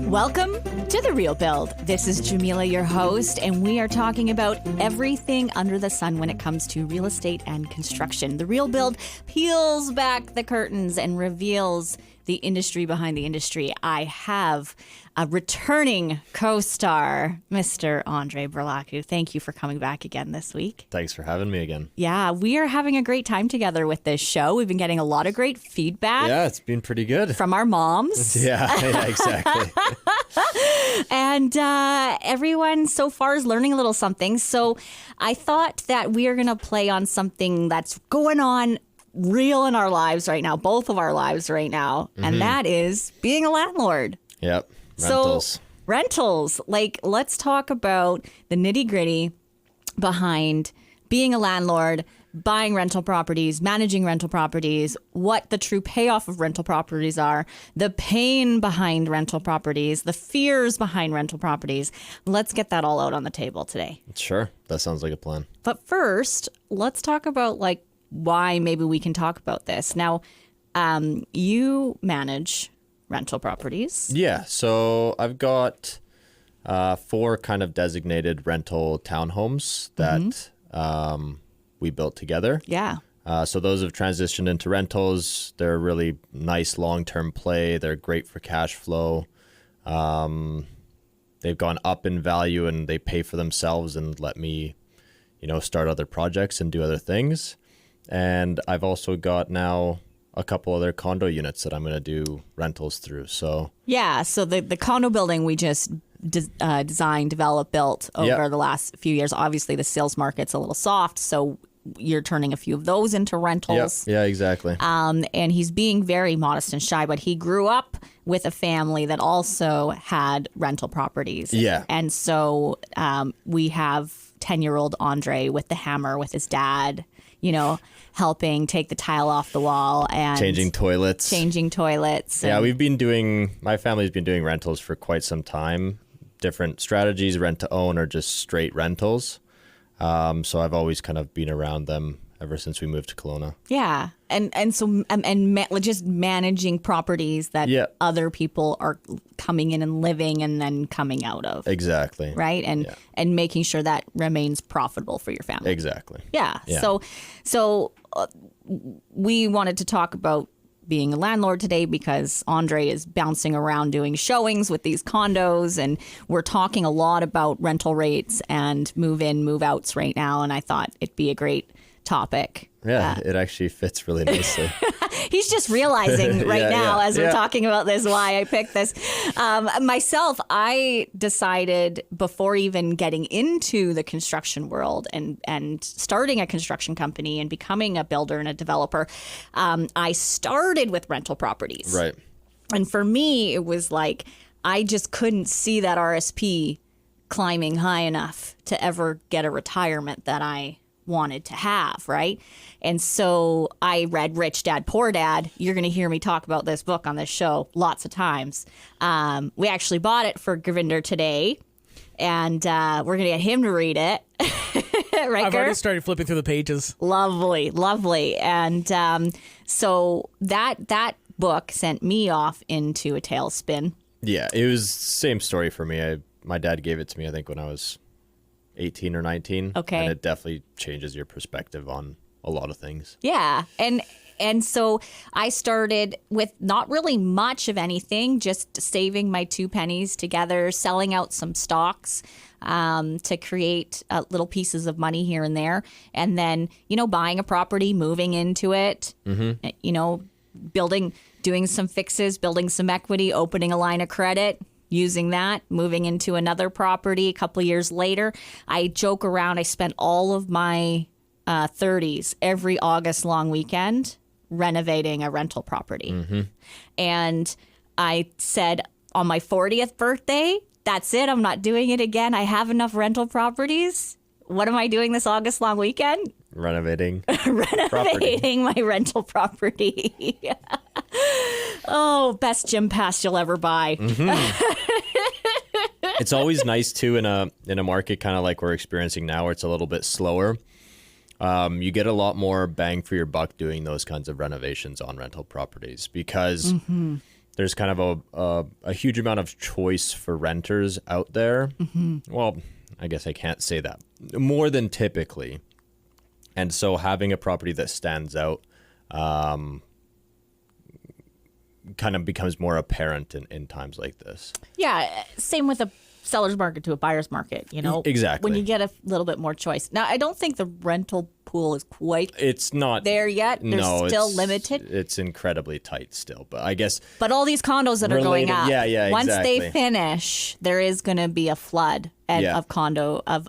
Welcome to The Real Build. This is Jamila, your host, and we are talking about everything under the sun when it comes to real estate and construction. The Real Build peels back the curtains and reveals the industry behind the industry. I have a returning co-star, Mr. Andrei Burlacu. Thank you for coming back again this week. Thanks for having me again. Yeah, we are having a great time together with this show. We've been getting a lot of great feedback. Yeah, it's been pretty good. From our moms. Yeah, exactly. And everyone so far is learning a little something. So I thought that we are going to play on something that's going on real in our lives right now, both of our lives right now. Mm-hmm. And that is being a landlord. Yep. Rentals. So rentals, like, let's talk about the nitty gritty behind being a landlord, buying rental properties, managing rental properties, what the true payoff of rental properties are, the pain behind rental properties, the fears behind rental properties. Let's get that all out on the table today. Sure. That sounds like a plan. But first, let's talk about why maybe we can talk about this. Now, you manage rental properties. Yeah. So I've got 4 kind of designated rental townhomes that we built together. Yeah. So those have transitioned into rentals. They're a really nice long-term play. They're great for cash flow. They've gone up in value and they pay for themselves and let me, start other projects and do other things. And I've also got now a couple other condo units that I'm going to do rentals through. So yeah, so the condo building we just designed, developed, built over the last few years. Obviously, the sales market's a little soft, so you're turning a few of those into rentals. Yeah, exactly. And he's being very modest and shy, but he grew up with a family that also had rental properties. Yeah. And so we have 10-year-old Andrei with the hammer with his dad, helping take the tile off the wall and changing toilets. Yeah, my family's been doing rentals for quite some time. Different strategies, rent to own or just straight rentals. So I've always kind of been around them ever since we moved to Kelowna. Yeah. Just managing properties that other people are coming in and living and then coming out of. Exactly. Right? And making sure that remains profitable for your family. Exactly. Yeah. So we wanted to talk about being a landlord today because Andrei is bouncing around doing showings with these condos, and we're talking a lot about rental rates and move-in, move-outs right now, and I thought it'd be a great topic. Yeah, it actually fits really nicely. He's just realizing now as we're talking about this why I picked this. Myself, I decided before even getting into the construction world and starting a construction company and becoming a builder and a developer, I started with rental properties. Right. And for me, it was like I just couldn't see that RSP climbing high enough to ever get a retirement that I wanted to have, right? And so I read Rich Dad, Poor Dad. You're going to hear me talk about this book on this show lots of times. We actually bought it for Gravinder today, and we're going to get him to read it. Right, I've already started flipping through the pages. Lovely. And so that book sent me off into a tailspin. Yeah, it was the same story for me. My dad gave it to me, I think, when I was 18 or 19. Okay. And it definitely changes your perspective on a lot of things. Yeah. And so I started with not really much of anything, just saving my 2 pennies together, selling out some stocks to create little pieces of money here and there. And then, buying a property, moving into it, doing some fixes, building some equity, opening a line of credit, using that, moving into another property a couple of years later. I joke around. I spent all of my 30s every August long weekend renovating a rental property. Mm-hmm. And I said on my 40th birthday, that's it. I'm not doing it again. I have enough rental properties. What am I doing this August long weekend? Renovating my rental property. Oh, best gym pass you'll ever buy. Mm-hmm. It's always nice too in a market kind of like we're experiencing now, where it's a little bit slower. You get a lot more bang for your buck doing those kinds of renovations on rental properties because there's kind of a huge amount of choice for renters out there. Well, I guess I can't say that. More than typically. And so having a property that stands out kind of becomes more apparent in times like this. Yeah, same with a seller's market to a buyer's market, you know? Exactly. When you get a little bit more choice. Now, I don't think the rental pool is quite It's not there yet. They're still limited. It's incredibly tight still, but I guess But all these condos that are going up, yeah, once exactly. they finish, there is going to be a flood of condo, of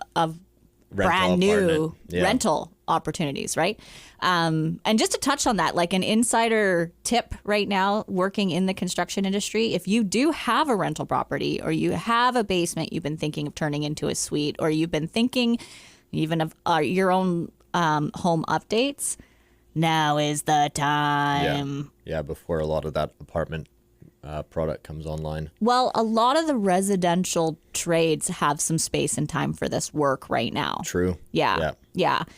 brand new rental opportunities, right? And just to touch on that, like an insider tip right now, working in the construction industry, if you do have a rental property or you have a basement you've been thinking of turning into a suite, or you've been thinking even of your own home updates, now is the time. Yeah, before a lot of that apartment product comes online. Well, a lot of the residential trades have some space and time for this work right now. True. Yeah.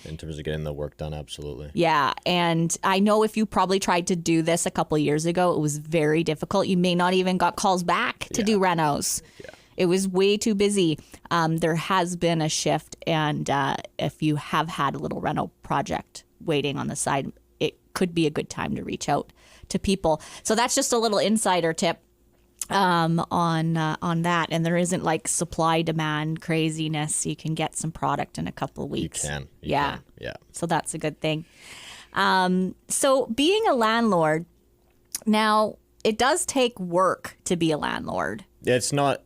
In terms of getting the work done, absolutely. Yeah. And I know if you probably tried to do this a couple of years ago, it was very difficult. You may not even got calls back to do renos. Yeah. It was way too busy. There has been a shift. And if you have had a little reno project waiting on the side, it could be a good time to reach out to people. So that's just a little insider tip on that. And there isn't like supply demand craziness. You can get some product in a couple of weeks. You can. Yeah. So that's a good thing. So being a landlord, now it does take work to be a landlord. It's not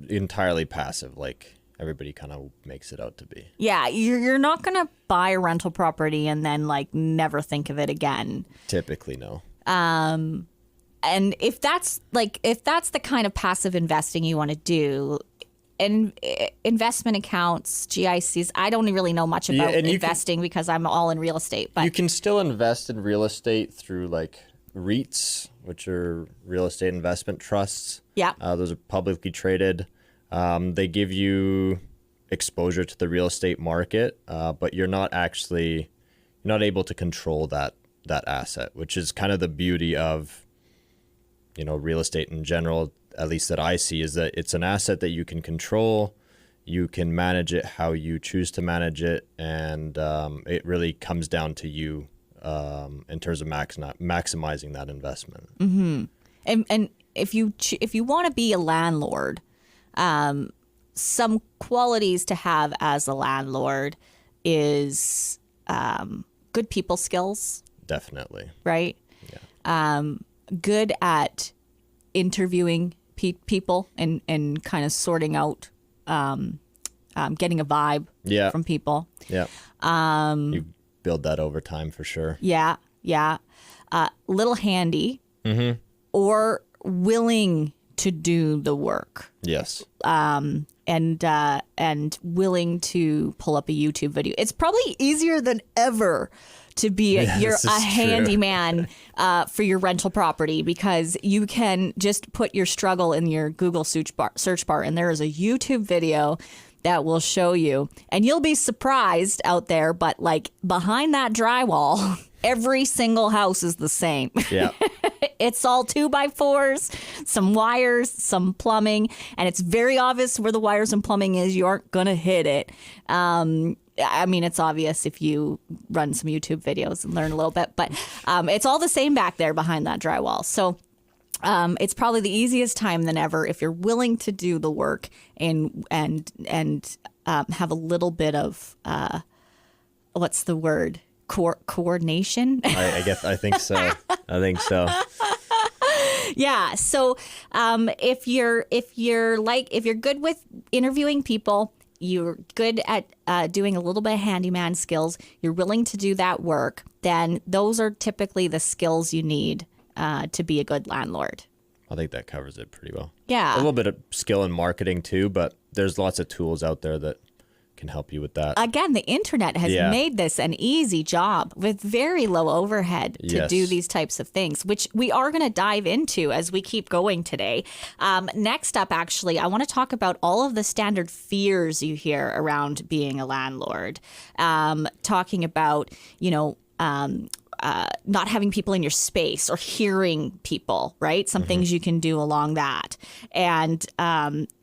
entirely passive like everybody kind of makes it out to be. Yeah, you're not going to buy a rental property and then like never think of it again. Typically, no. And if that's the kind of passive investing you want to do, and investment accounts, GICs, I don't really know much about investing because I'm all in real estate. But you can still invest in real estate through like REITs, which are real estate investment trusts. Yeah. Those are publicly traded. They give you exposure to the real estate market, but you're not able to control that asset, which is kind of the beauty of, real estate in general, at least that I see, is that it's an asset that you can control. You can manage it how you choose to manage it, and it really comes down to you in terms of maximizing that investment. Mm-hmm. And if you want to be a landlord, some qualities to have as a landlord is good people skills. Definitely. Right? Yeah. Good at interviewing people and kind of sorting out, getting a vibe from people. Yeah. You build that over time for sure. Yeah. Little handy or willing to do the work. Yes. And willing to pull up a YouTube video. It's probably easier than ever to be a handyman for your rental property, because you can just put your struggle in your Google search bar, and there is a YouTube video that will show you, and you'll be surprised out there, but like behind that drywall, every single house is the same. Yeah. It's all 2x4s, some wires, some plumbing, and it's very obvious where the wires and plumbing is. You aren't going to hit it. I mean, it's obvious if you run some YouTube videos and learn a little bit, but it's all the same back there behind that drywall. So it's probably the easiest time than ever if you're willing to do the work and have a little bit of what's the word? Coordination. I think so. Yeah. So if you're good with interviewing people, you're good at doing a little bit of handyman skills, you're willing to do that work, then those are typically the skills you need to be a good landlord. I think that covers it pretty well. Yeah. A little bit of skill in marketing too, but there's lots of tools out there that can help you with that. Again, the internet has made this an easy job with very low overhead to do these types of things, which we are going to dive into as we keep going today. Next up, actually, I want to talk about all of the standard fears you hear around being a landlord. Talking about, not having people in your space or hearing people, right? Some things you can do along that. And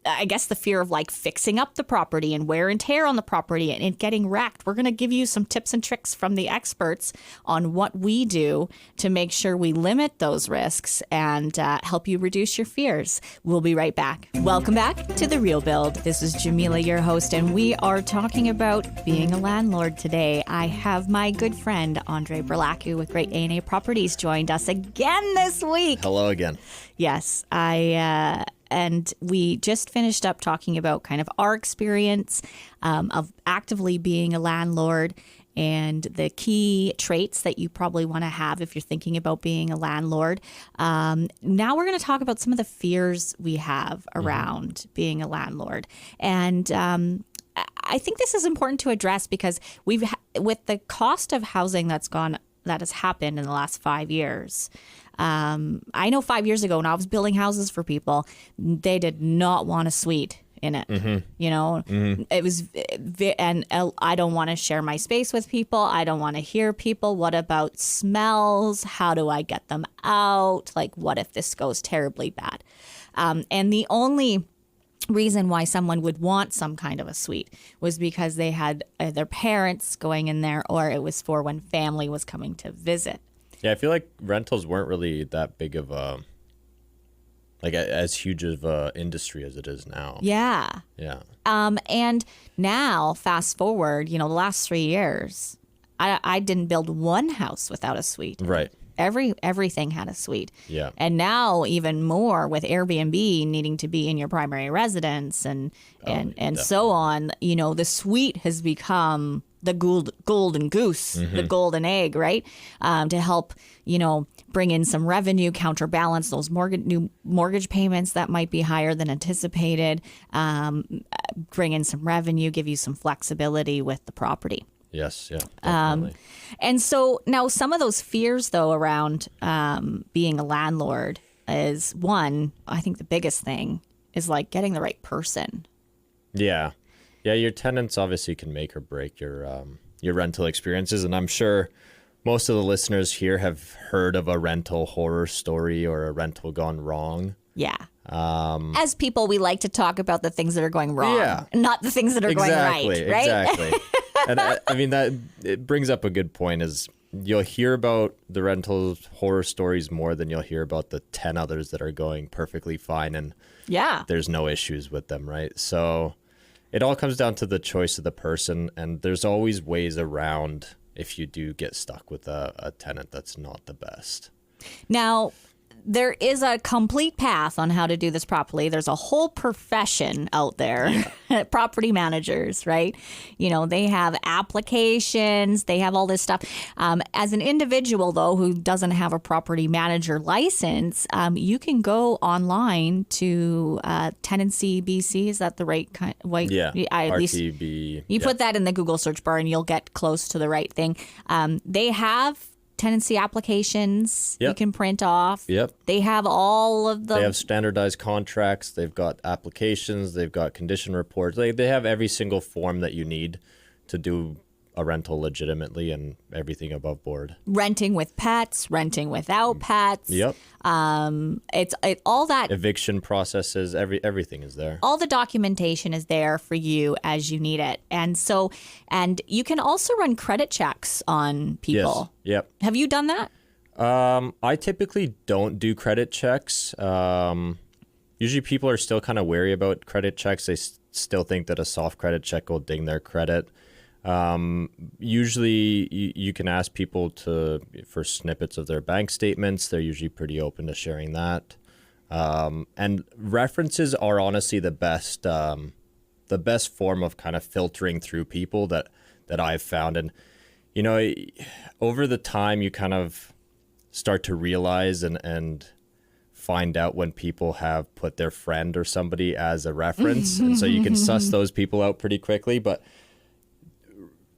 I guess the fear of like fixing up the property and wear and tear on the property and it getting wrecked. We're going to give you some tips and tricks from the experts on what we do to make sure we limit those risks and help you reduce your fears. We'll be right back. Welcome back to The Real Build. This is Jamila, your host, and we are talking about being a landlord today. I have my good friend, Andrei Burlacu with Great A&A Properties joined us again this week. Hello again. Yes, and we just finished up talking about kind of our experience of actively being a landlord and the key traits that you probably want to have if you're thinking about being a landlord. Now we're going to talk about some of the fears we have around being a landlord. And I think this is important to address because with the cost of housing that has happened in the last 5 years. I know 5 years ago when I was building houses for people, they did not want a suite in it. You know, it was, and I don't want to share my space with people. I don't want to hear people. What about smells? How do I get them out? Like, what if this goes terribly bad? And the only reason why someone would want some kind of a suite was because they had their parents going in there, or it was for when family was coming to visit. Yeah, I feel like rentals weren't really that big of as huge of a industry as it is now. Yeah. Yeah. And now, fast forward, the last 3 years, I didn't build one house without a suite. Right. Everything had a suite. Yeah. And now even more with Airbnb needing to be in your primary residence and so on, the suite has become the golden goose, the golden egg, right? To help, bring in some revenue, counterbalance those new mortgage payments that might be higher than anticipated, bring in some revenue, give you some flexibility with the property. Yes, yeah, definitely. And so now some of those fears, though, around being a landlord is one, I think the biggest thing is like getting the right person. Yeah. Yeah, your tenants obviously can make or break your rental experiences. And I'm sure most of the listeners here have heard of a rental horror story or a rental gone wrong. Yeah. As people, we like to talk about the things that are going wrong, not the things that are going right. Exactly. And I mean, that it brings up a good point is you'll hear about the rental horror stories more than you'll hear about the 10 others that are going perfectly fine and there's no issues with them, right? So it all comes down to the choice of the person, and there's always ways around if you do get stuck with a tenant that's not the best. Now, there is a complete path on how to do this properly. There's a whole profession out there, property managers, right? They have applications, they have all this stuff. As an individual, though, who doesn't have a property manager license, you can go online to Tenancy BC. Is that the right kind? Yeah, RTB. You put that in the Google search bar and you'll get close to the right thing. They have tenancy applications you can print off. Yep. They have all of the... They have standardized contracts. They've got applications. They've got condition reports. They have every single form that you need to do a rental legitimately and everything above board. Renting with pets, renting without pets. Yep. It's all that... Eviction processes, everything is there. All the documentation is there for you as you need it. And you can also run credit checks on people. Yes. Yep. Have you done that? I typically don't do credit checks. Usually people are still kind of wary about credit checks. They still think that a soft credit check will ding their credit. Usually you can ask people for snippets of their bank statements. They're usually pretty open to sharing that. And references are honestly the best form of kind of filtering through people that I've found. And, over the time you kind of start to realize and find out when people have put their friend or somebody as a reference. And so you can suss those people out pretty quickly. But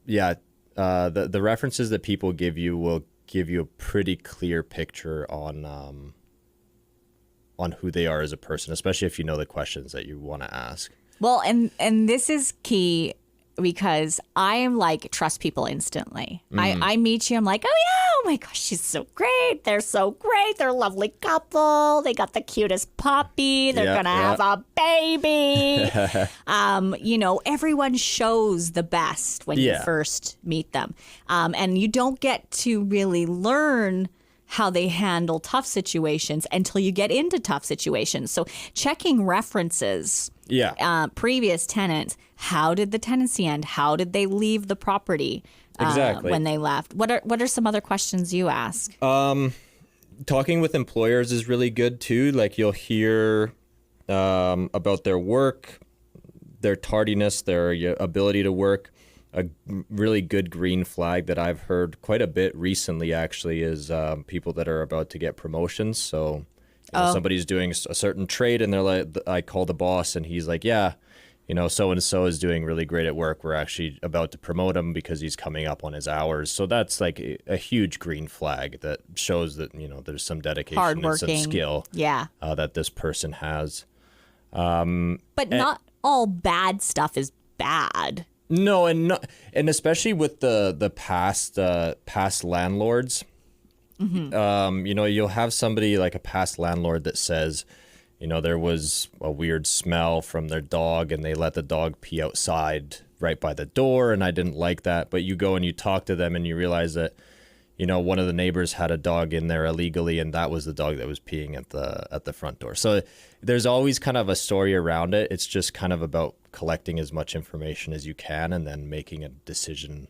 yeah, the references that people give you will give you a pretty clear picture on who they are as a person, especially if you know the questions that you want to ask. Well, and this is key because I am like trust people instantly. I meet you, I'm like, oh oh my gosh, she's so great. They're so great. They're a lovely couple. They got the cutest puppy. They're going to have a baby. Everyone shows the best when you first meet them. And you don't get to really learn how they handle tough situations until you get into tough situations. So checking references, previous tenants, how did the tenancy end? How did they leave the property when they left? What are some other questions you ask? Talking with employers is really good too. Like you'll hear about their work, their tardiness, their ability to work. A really good green flag that I've heard quite a bit recently actually is people that are about to get promotions. So somebody's doing a certain trade and they're like, I call the boss and he's like, yeah, so-and-so is doing really great at work. We're actually about to promote him because he's coming up on his hours. So that's like a huge green flag that shows that, there's some dedication and some skill that this person has. But not all bad stuff is bad. No, and especially with the past landlords, you'll have somebody like a past landlord that says, there was a weird smell from their dog and they let the dog pee outside right by the door and I didn't like that. But you go and you talk to them and you realize that, one of the neighbors had a dog in there illegally and that was the dog that was peeing at the front door. So there's always kind of a story around it. It's just kind of about collecting as much information as you can and then making a decision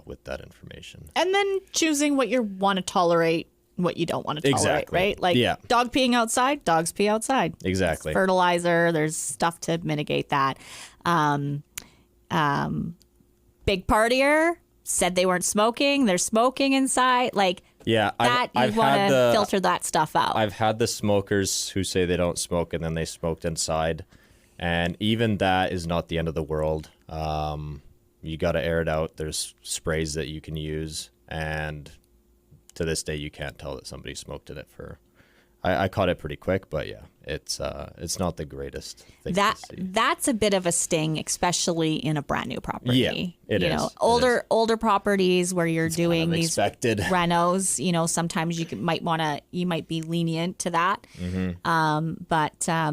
with that information. And then choosing what you want to tolerate, what you don't want to tolerate, right? Like dog peeing outside, dogs pee outside. Exactly. It's fertilizer, there's stuff to mitigate that. Big partier, said they weren't smoking, they're smoking inside. Like you want to filter that stuff out. I've had the smokers who say they don't smoke and then they smoked inside. And even that is not the end of the world. You got to air it out. There's sprays that you can use. And to this day, you can't tell that somebody smoked in it I caught it pretty quick, but it's not the greatest thing to see. That's a bit of a sting, especially in a brand new property. Yeah, it is. Older properties where you're doing kind of these expected renos, sometimes you might be lenient to that. Mm-hmm.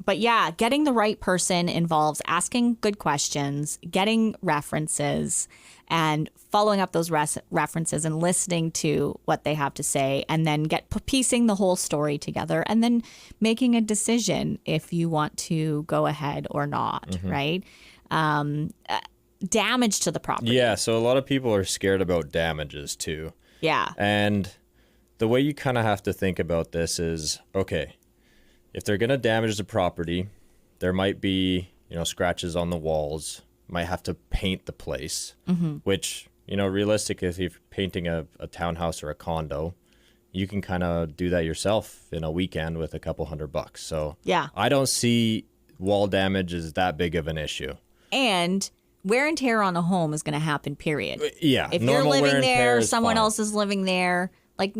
But yeah, getting the right person involves asking good questions, getting references, and following up those references and listening to what they have to say, and then piecing the whole story together, and then making a decision if you want to go ahead or not, right? Damage to the property. Yeah, so a lot of people are scared about damages too. Yeah. And the way you kind of have to think about this is, okay, if they're going to damage the property, there might be, scratches on the walls, might have to paint the place, which, realistically, if you're painting a townhouse or a condo, you can kind of do that yourself in a weekend with a couple $100. So I don't see wall damage as that big of an issue. And wear and tear on a home is going to happen, period. Yeah. If you're living there, someone else is living there, like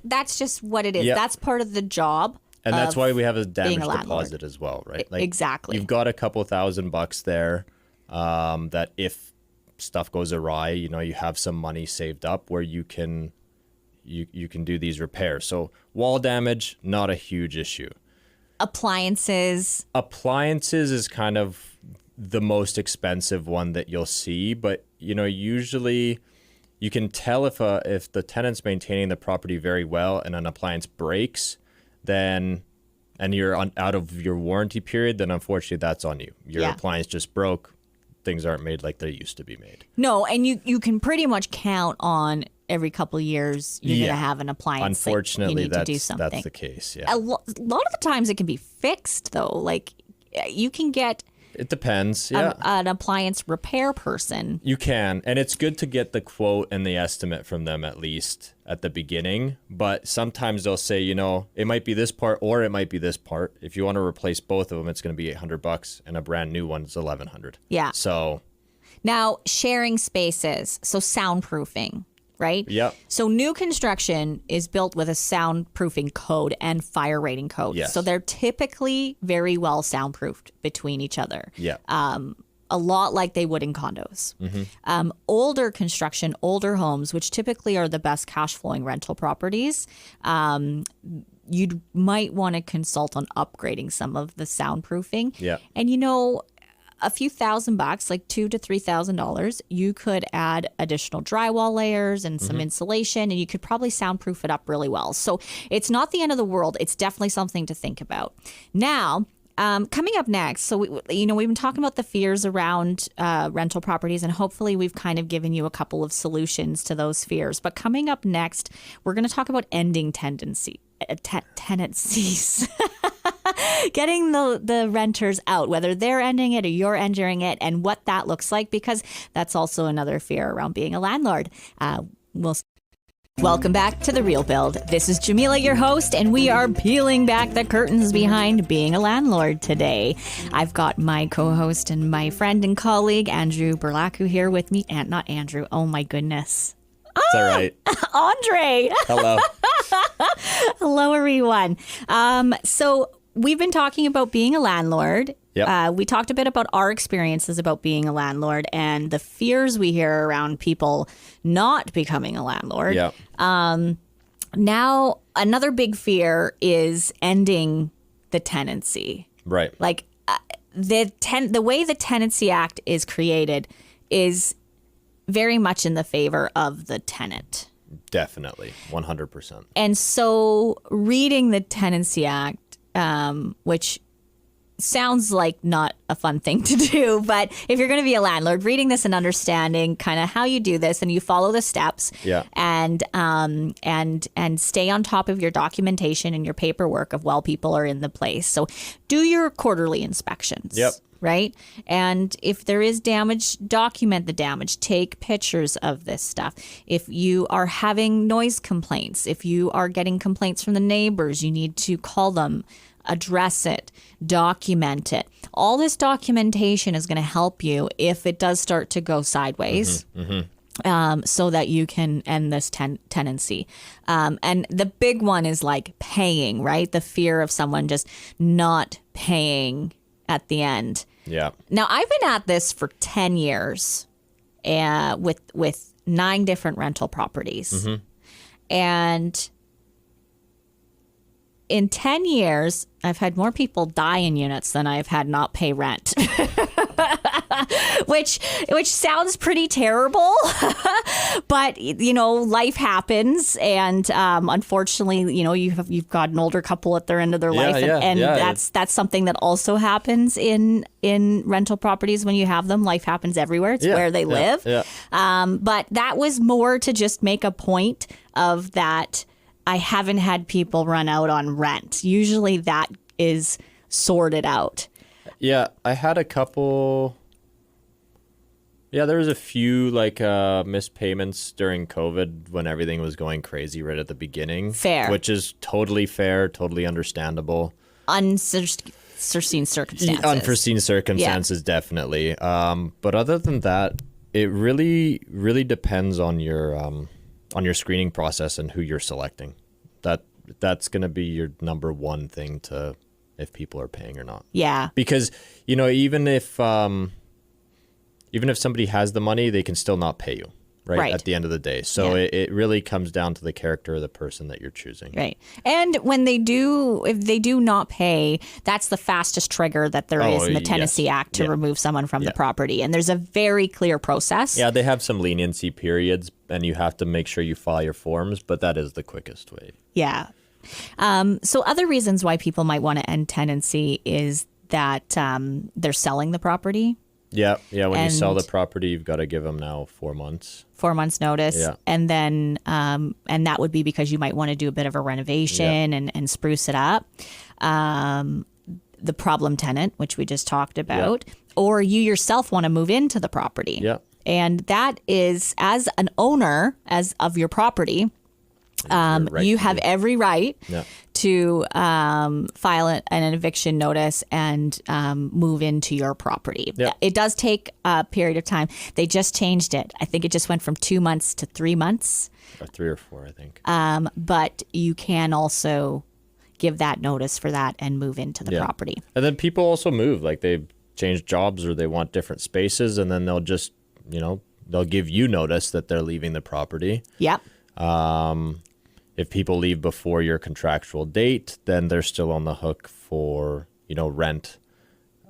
that's just what it is. Yep. That's part of the job. And that's why we have a damage deposit as well, right? Like exactly. You've got a couple $1,000 there that if stuff goes awry, you have some money saved up where you can do these repairs. So wall damage, not a huge issue. Appliances is kind of the most expensive one that you'll see, but usually you can tell if the tenant's maintaining the property very well and an appliance breaks, and you're out of your warranty period, then unfortunately that's on you. Your appliance just broke. Things aren't made like they used to be made. No, and you can pretty much count on every couple of years you're going to have an appliance. Unfortunately, you need to do something. That's the case. Yeah. A lot of the times it can be fixed though. Like you can get. It depends. Yeah. An appliance repair person. You can. And it's good to get the quote and the estimate from them at least at the beginning. But sometimes they'll say, it might be this part or it might be this part. If you want to replace both of them, it's going to be $800 and a brand new one is $1,100. Yeah. So now sharing spaces. So soundproofing. Right? Yep. So new construction is built with a soundproofing code and fire rating code. Yes. So they're typically very well soundproofed between each other. Yeah. a lot like they would in condos. Older construction, older homes, which typically are the best cash flowing rental properties, you might want to consult on upgrading some of the soundproofing. Yeah. And a few $1,000, like $2,000 to $3,000, you could add additional drywall layers and some insulation, and you could probably soundproof it up really well. So it's not the end of the world. It's definitely something to think about. Now, coming up next, so we've been talking about the fears around rental properties, and hopefully we've kind of given you a couple of solutions to those fears. But coming up next, we're going to talk about ending tenancies. Getting the renters out, whether they're ending it or you're entering it, and what that looks like, because that's also another fear around being a landlord. Welcome back to The Real Build. This is Jamila, your host, and we are peeling back the curtains behind being a landlord today. I've got my co-host and my friend and colleague, Andrei Burlacu, here with me. And not Andrew. Oh, my goodness. It's all right. Andrei. Hello. Hello, everyone. So we've been talking about being a landlord. Yep. We talked a bit about our experiences about being a landlord and the fears we hear around people not becoming a landlord. Yeah. Now, another big fear is ending the tenancy. Right. Like the way the Tenancy Act is created is very much in the favor of the tenant. Definitely. 100%. And so reading the Tenancy Act, which sounds like not a fun thing to do, but if you're going to be a landlord, reading this and understanding kind of how you do this, and you follow the steps, Yeah. and stay on top of your documentation and your paperwork of while people are in the place. So do your quarterly inspections. Yep. Right? And if there is damage, document the damage. Take pictures of this stuff. If you are having noise complaints, if you are getting complaints from the neighbors, you need to call them, address it, document it. All this documentation is going to help you if it does start to go sideways. So that you can end this tenancy. And the big one is like paying, right? The fear of someone just not paying at the end. Yeah. Now, I've been at this for 10 years with 9 different rental properties. And in 10 years, I've had more people die in units than I've had not pay rent. which sounds pretty terrible, but life happens, and unfortunately, you've got an older couple at their end of their life, and that's something that also happens in rental properties when you have them. Life happens everywhere; it's where they live. But that was more to just make a point of that. I haven't had people run out on rent. Usually, that is sorted out. Yeah, I had a couple. Yeah, there was a few missed payments during COVID when everything was going crazy right at the beginning. Fair. Which is totally fair, totally understandable. Unforeseen circumstances. Unforeseen circumstances, definitely. But other than that, it really, really depends on your screening process and who you're selecting. That's going to be your number one thing to if people are paying or not. Yeah. Because, even if somebody has the money, they can still not pay you, right? At the end of the day. So it really comes down to the character of the person that you're choosing. Right. And when if they do not pay, that's the fastest trigger that there is in the Tenancy Act to remove someone from the property. And there's a very clear process. Yeah, they have some leniency periods, and you have to make sure you file your forms, but that is the quickest way. Yeah. So other reasons why people might want to end tenancy is that they're selling the property. Yeah. When you sell the property, you've got to give them now 4 months. 4 months notice. Yeah. And then, and that would be because you might want to do a bit of a renovation and spruce it up. The problem tenant, which we just talked about, or you yourself want to move into the property. Yeah. And that is, as an owner of your property, you have every right to file an eviction notice and move into your property. Yeah. It does take a period of time. They just changed it. I think it just went from 2 months to 3 months. Or 3 or 4, I think. But you can also give that notice for that and move into the property. And then people also move. Like they change jobs or they want different spaces, and then they'll just, they'll give you notice that they're leaving the property. Yep. If people leave before your contractual date, then they're still on the hook for, rent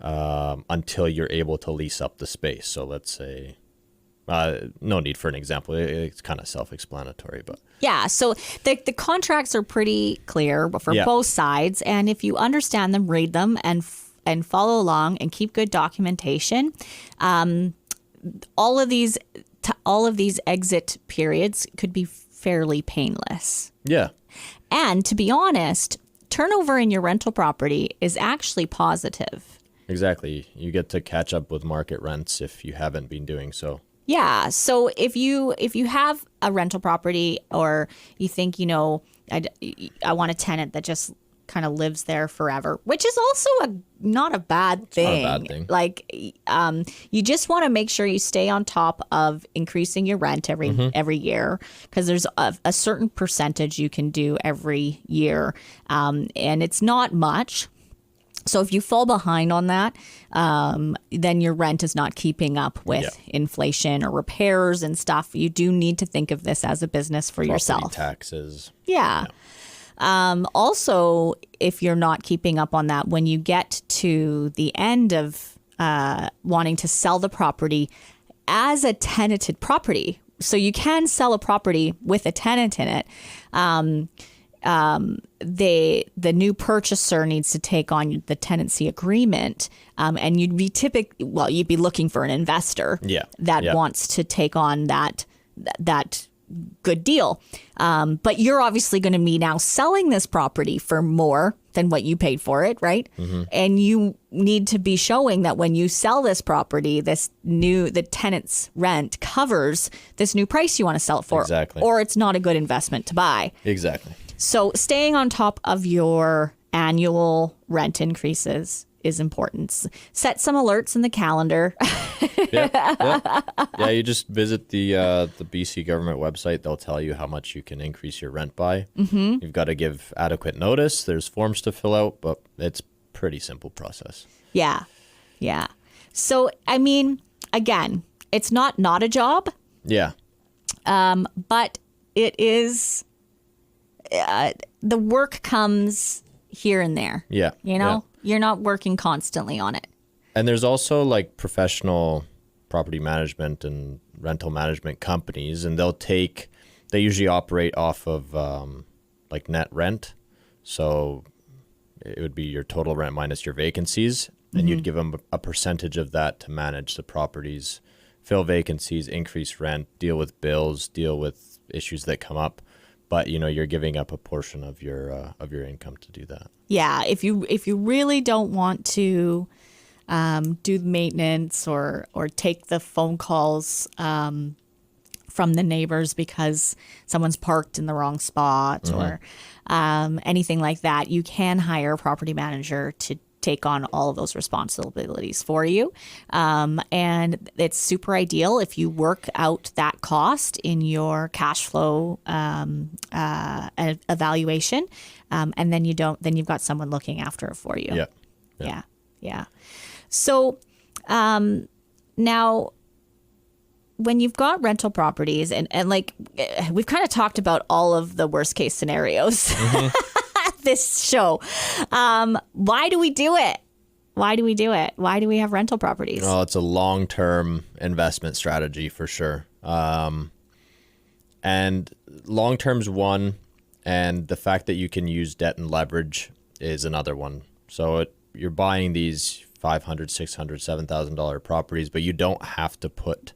until you're able to lease up the space. So let's say, no need for an example. It's kind of self-explanatory, but Yeah, so the contracts are pretty clear for both sides, and if you understand them, read them, and follow along and keep good documentation, all of these exit periods could be fairly painless. yeah. And to be honest, turnover in your rental property is actually positive. Exactly. You get to catch up with market rents if you haven't been doing so. Yeah. So if you have a rental property, or you think, I want a tenant that just kind of lives there forever, which is also not a bad thing. Not a bad thing. Like, you just want to make sure you stay on top of increasing your rent every year, because there's a certain percentage you can do every year, and it's not much. So if you fall behind on that, then your rent is not keeping up with inflation or repairs and stuff. You do need to think of this as a business for yourself. Property taxes. Yeah. Also, if you're not keeping up on that, when you get to the end of wanting to sell the property as a tenanted property, so you can sell a property with a tenant in it, the new purchaser needs to take on the tenancy agreement, and you'd be looking for an investor that wants to take on that good deal. But you're obviously going to be now selling this property for more than what you paid for it, right? Mm-hmm. And you need to be showing that when you sell this property, the tenant's rent covers this new price you want to sell it for. Exactly. Or it's not a good investment to buy. Exactly. So staying on top of your annual rent is important. Set some alerts in the calendar. Yeah, you just visit the BC government website. They'll tell you how much you can increase your rent by. Mm-hmm. You've got to give adequate notice. There's forms to fill out, but it's pretty simple process. Yeah. So, I mean, again, it's not a job. Yeah. But it is, the work comes here and there. Yeah. You're not working constantly on it. And there's also like professional property management and rental management companies, and they usually operate off of like net rent. So it would be your total rent minus your vacancies, and you'd give them a percentage of that to manage the properties, fill vacancies, increase rent, deal with bills, deal with issues that come up. But you're giving up a portion of your income to do that. Yeah, if you really don't want to do maintenance or take the phone calls from the neighbors because someone's parked in the wrong spot or anything like that, you can hire a property manager to take on all of those responsibilities for you. And it's super ideal if you work out that cost in your cash flow evaluation. And then you've got someone looking after it for you. Yeah. So now when you've got rental properties and like we've kind of talked about all of the worst case scenarios. This show. Why do we do it? Why do we have rental properties? Well, it's a long-term investment strategy for sure. And long-term's one, and the fact that you can use debt and leverage is another one. So you're buying these $500,000, $600,000, $7,000 properties, but you don't have to put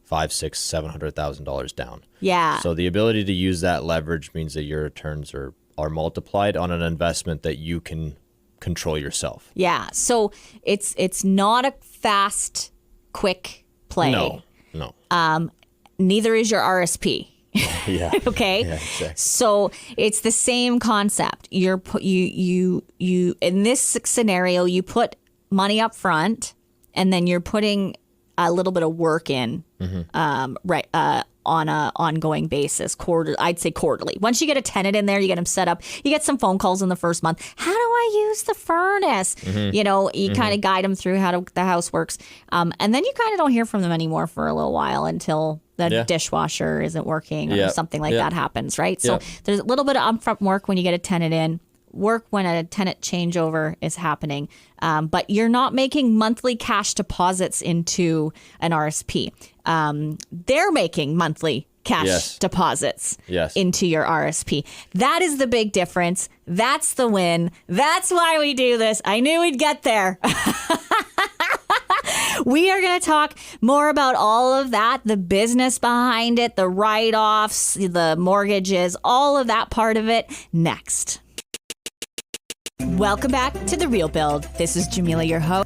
$500,000, $600,000, $700,000 down. Yeah. So the ability to use that leverage means that your returns are multiplied on an investment that you can control yourself. Yeah. So it's not a fast, quick play. No. Neither is your RSP. Yeah. Okay. Yeah, exactly. So it's the same concept. You in this scenario, you put money up front, and then you're putting a little bit of work in, on a ongoing basis, I'd say quarterly. Once you get a tenant in there, you get them set up, you get some phone calls in the first month. How do I use the furnace? You know, you kind of guide them through how the house works. And then you kind of don't hear from them anymore for a little while until the dishwasher isn't working or something like that happens, right? So there's a little bit of upfront work when you get a tenant in, work when a tenant changeover is happening, but you're not making monthly cash deposits into an RSP. They're making monthly cash deposits into your RSP. That is the big difference. That's the win. That's why we do this. I knew we'd get there. We are going to talk more about all of that, the business behind it, the write-offs, the mortgages, all of that part of it next. Welcome back to The Real Build. This is Jamila, your host.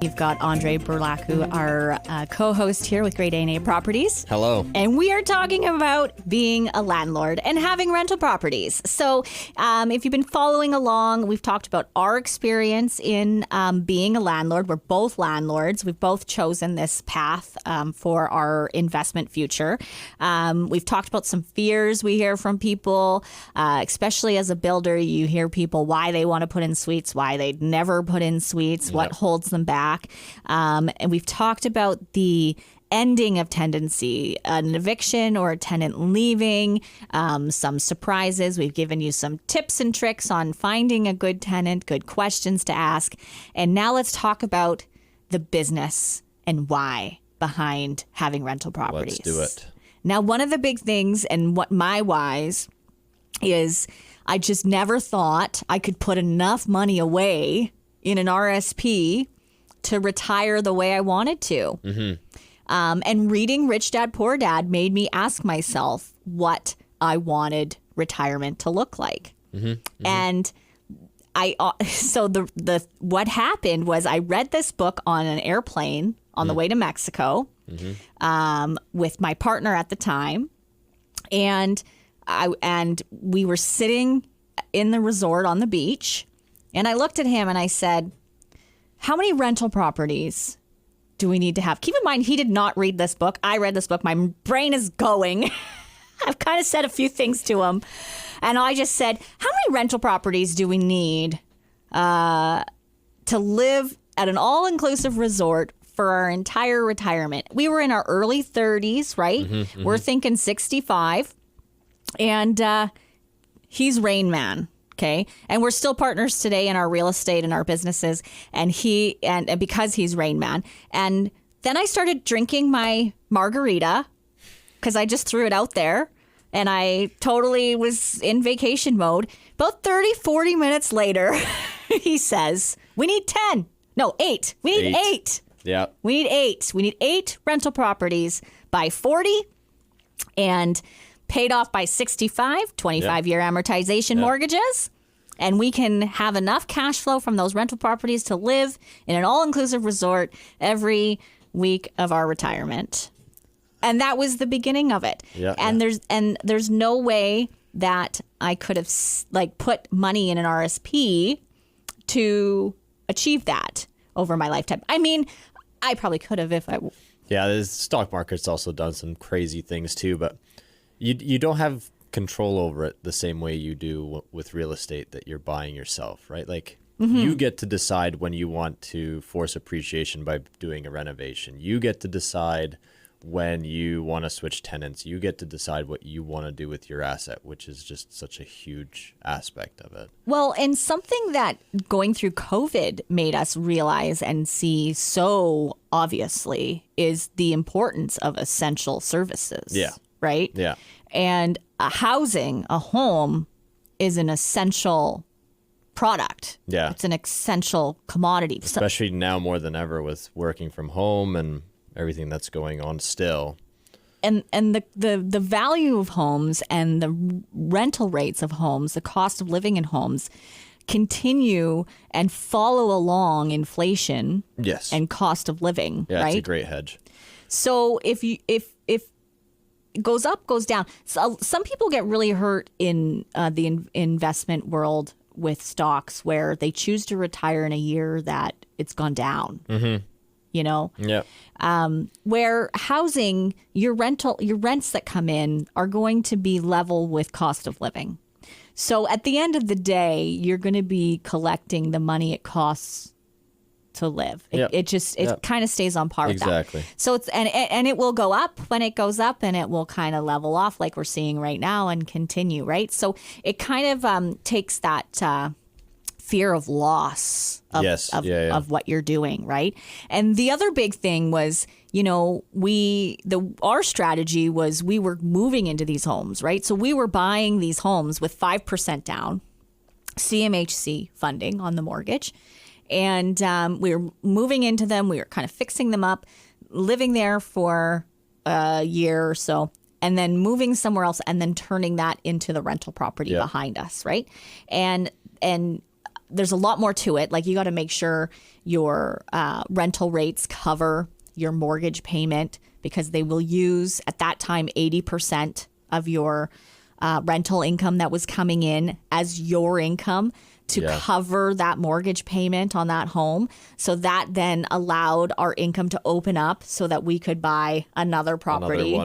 You've got Andrei Burlacu, our co-host here with Great A&A Properties. Hello. And we are talking about being a landlord and having rental properties. So if you've been following along, we've talked about our experience in being a landlord. We're both landlords. We've both chosen this path for our investment future. We've talked about some fears we hear from people, especially as a builder. You hear people why they want to put in suites, why they'd never put in suites, what holds them back. And we've talked about the ending of tenancy, an eviction or a tenant leaving, some surprises. We've given you some tips and tricks on finding a good tenant, good questions to ask. And now let's talk about the business and why behind having rental properties. Let's do it. Now, one of the big things and what my whys is I just never thought I could put enough money away in an RSP to retire the way I wanted to. And reading Rich Dad, Poor Dad made me ask myself what I wanted retirement to look like. And what happened was I read this book on an airplane on the way to Mexico with my partner at the time. And we were sitting in the resort on the beach, and I looked at him and I said, how many rental properties do we need to have? Keep in mind, he did not read this book. I read this book. My brain is going. I've kind of said a few things to him, and I just said, how many rental properties do we need to live at an all-inclusive resort for our entire retirement? We were in our early 30s, right? We're thinking 65. And he's Rain Man, okay? And we're still partners today in our real estate and our businesses. And because he's Rain Man. And then I started drinking my margarita because I just threw it out there. And I totally was in vacation mode. About 30, 40 minutes later, he says, we need 10. No, 8. We need 8. Yeah. We need 8. We need 8 rental properties by 40. And paid off by 65, 25-year amortization mortgages. And we can have enough cash flow from those rental properties to live in an all-inclusive resort every week of our retirement. And that was the beginning of it. There's no way that I could have put money in an RSP to achieve that over my lifetime. I mean, I probably could have if I... Yeah, the stock market's also done some crazy things too, but you don't have control over it the same way you do with real estate that you're buying yourself, right? Like you get to decide when you want to force appreciation by doing a renovation. You get to decide when you want to switch tenants. You get to decide what you want to do with your asset, which is just such a huge aspect of it. Well, and something that going through COVID made us realize and see so obviously is the importance of essential services. Yeah. Right? Yeah. And a home is an essential product. Yeah. It's an essential commodity. Especially now more than ever with working from home and everything that's going on still. And the value of homes and the rental rates of homes, the cost of living in homes continue and follow along inflation and cost of living, right? Yeah, it's a great hedge. So if it goes up, goes down. So some people get really hurt in the investment world with stocks where they choose to retire in a year that it's gone down. Yeah. Where housing, your rents that come in are going to be level with cost of living. So at the end of the day, you're going to be collecting the money it costs to live. It kind of stays on par with that. Exactly. So it's and it will go up when it goes up, and it will kind of level off like we're seeing right now and continue, right? So it kind of takes that fear of loss of what you're doing, right? And the other big thing was, our strategy was we were moving into these homes, right? So we were buying these homes with 5% down, CMHC funding on the mortgage. And we were moving into them. We were kind of fixing them up, living there for a year or so, and then moving somewhere else and then turning that into the rental property behind us, right? And there's a lot more to it. Like, you got to make sure your rental rates cover your mortgage payment, because they will use at that time 80% of your rental income that was coming in as your income to cover that mortgage payment on that home. So that then allowed our income to open up so that we could buy another property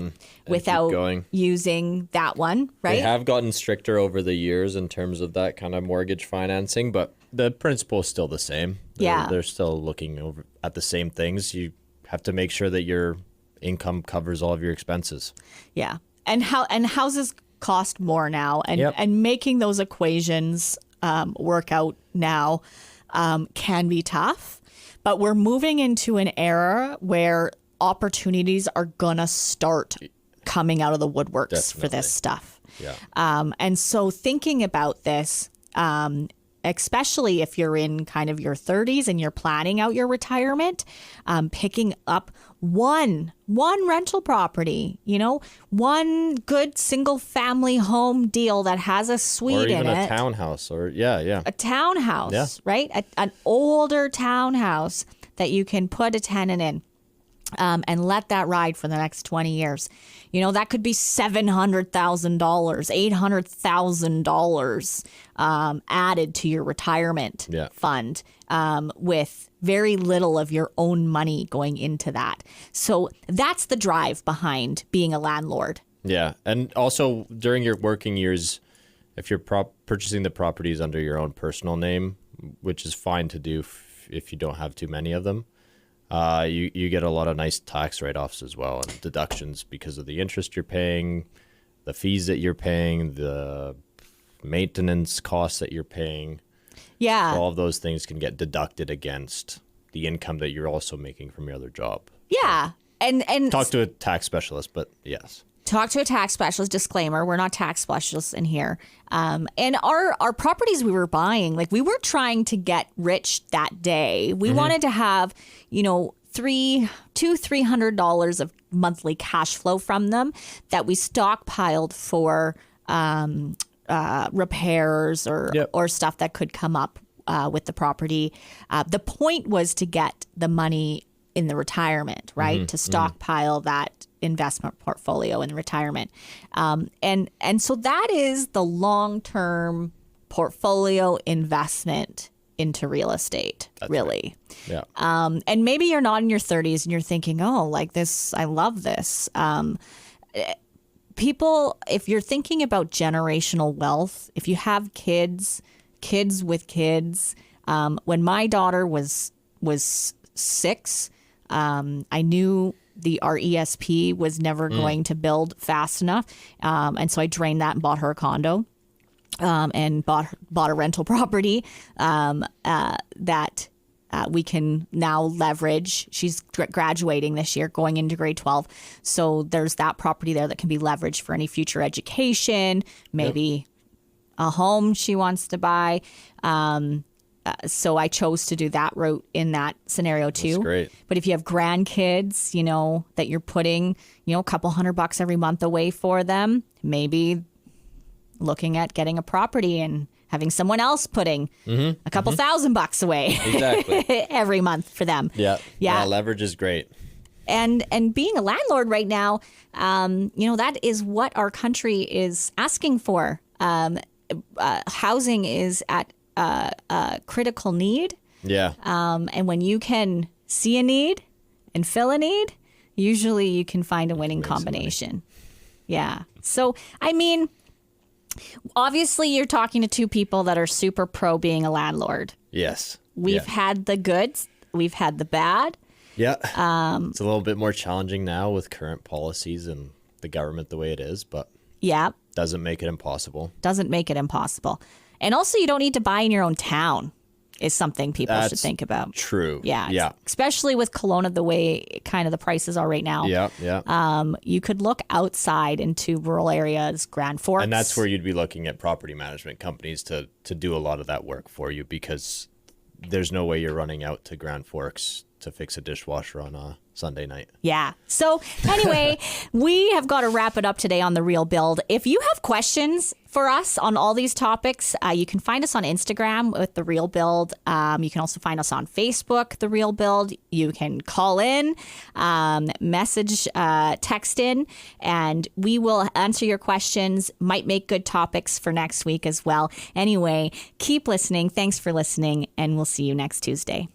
without using that one, right? They have gotten stricter over the years in terms of that kind of mortgage financing, but the principle is still the same. They're still looking over at the same things. You have to make sure that your income covers all of your expenses. Yeah. And houses cost more now, and making those equations work out now can be tough, but we're moving into an era where opportunities are gonna start coming out of the woodworks for this stuff. Yeah. And so thinking about this, especially if you're in kind of your 30s and you're planning out your retirement, picking up one rental property, one good single family home deal that has a suite in it. Or even a townhouse, a townhouse, right? An older townhouse that you can put a tenant in. And let that ride for the next 20 years. That could be $700,000, $800,000 added to your retirement fund, with very little of your own money going into that. So that's the drive behind being a landlord. Yeah. And also during your working years, if you're purchasing the properties under your own personal name, which is fine to do if you don't have too many of them, you get a lot of nice tax write-offs as well, and deductions because of the interest you're paying, the fees that you're paying, the maintenance costs that you're paying. Yeah. So all of those things can get deducted against the income that you're also making from your other job. Yeah. And talk to a tax specialist, but yes. Talk to a tax specialist. Disclaimer, we're not tax specialists in here. And our properties we were buying, like, we were trying to get rich that day. We wanted to have, $300 of monthly cash flow from them that we stockpiled for repairs or stuff that could come up with the property. The point was to get the money in the retirement, right? To stockpile that investment portfolio in retirement. And so that is the long-term portfolio investment into real estate. That's really. Right. Yeah. And maybe you're not in your 30s and you're thinking, oh, like this, I love this. People, if you're thinking about generational wealth, if you have kids with kids, when my daughter was 6, I knew the RESP was never going to build fast enough. And so I drained that and bought her a condo, and bought a rental property that we can now leverage. She's graduating this year, going into grade 12. So there's that property there that can be leveraged for any future education, maybe a home she wants to buy. So I chose to do that route in that scenario too. That's great. But if you have grandkids, that you're putting, a couple $100 every month away for them, maybe looking at getting a property and having someone else putting a couple $1,000 away every month for them. Yeah. Yeah. Leverage is great. And being a landlord right now, that is what our country is asking for. Housing is at a critical need. Yeah. And when you can see a need and fill a need, usually you can find a winning make some combination. Yeah. So, I mean, obviously you're talking to two people that are super pro being a landlord. Yes. We've had the goods, we've had the bad. Yeah. It's a little bit more challenging now with current policies and the government the way it is, but Yeah. doesn't make it impossible. Doesn't make it impossible. And also, you don't need to buy in your own town is something people should That's think about. True. Yeah. Yeah. Especially with Kelowna the way kind of the prices are right now. Yeah. Yeah. You could look outside into rural areas, Grand Forks. And that's where you'd be looking at property management companies to do a lot of that work for you, because there's no way you're running out to Grand Forks to fix a dishwasher on a Sunday night. Yeah. So anyway, we have got to wrap it up today on The Real Build. If you have questions for us on all these topics, you can find us on Instagram with The Real Build. You can also find us on Facebook, The Real Build. You can call in, message, text in, and we will answer your questions. Might make good topics for next week as well. Anyway, keep listening. Thanks for listening, and we'll see you next Tuesday.